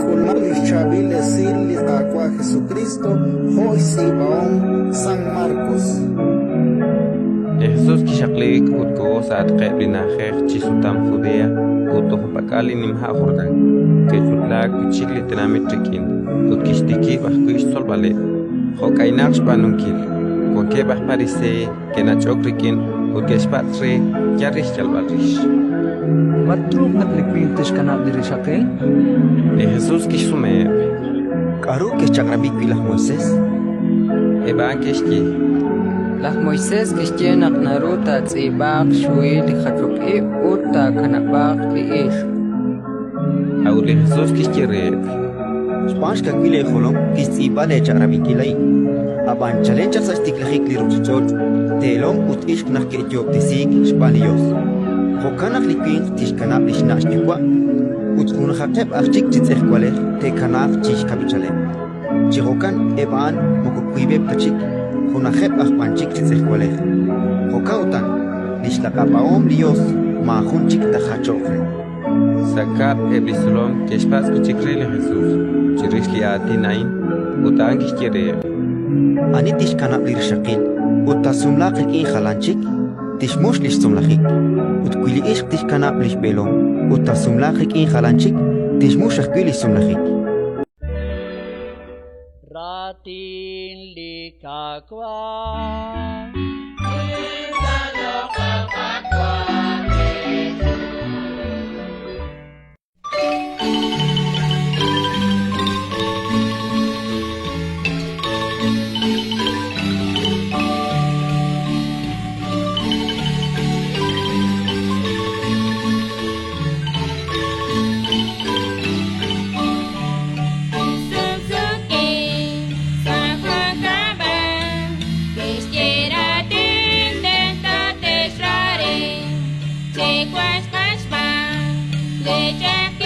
Kunal Chavile Sirli Aqua Jesucristo, Hoy Sibaon San Marcos. Jesús kishaklik utko saat qeblina khej chisutam Judea uto hupakali nimha Jordan que chutlak pichikli tenamitrikin utkishtiki bajkuish solvale hokainach banunkil con que bajparise que nachokrikin utkeshpatre yarish chalbarish Matruk natlipintes kanal diri Shakil. Jesús kisume Karu que chagramik pilah Moisés. eban keshki Lah Moises Christianak naruta tsibak shui li khatruki uta kanabak li ish. aule Jesús kishkire Spanish kakile kholom kisiba le chagramik kilai. Aban challenge sa stiklahik li ruchot. Telom utish nak ke job tisik Spanios. Hokanak lipin tish kanap li shnash tikwa. Utkun khateb archik titseh kwale te kanap tish kapichale. Chirokan eban mokupibe pachik. Hunajep ahpanchik tzitzehkualej. Jokautan, nishlakapaom Dios, mahunchik tajachofre. sacar ebisolom keshpas kuchikrele Jesús chirishli ati nain utan kishkire Ani tishkanab lir shakil, utasumlaqik in halanchik, tishmush lish sumlaqik. Utkwili ishq tishkanab lish belom, utasumlaqik in halanchik, tishmush akkwili sumlaqik. Ratin likakwa Leche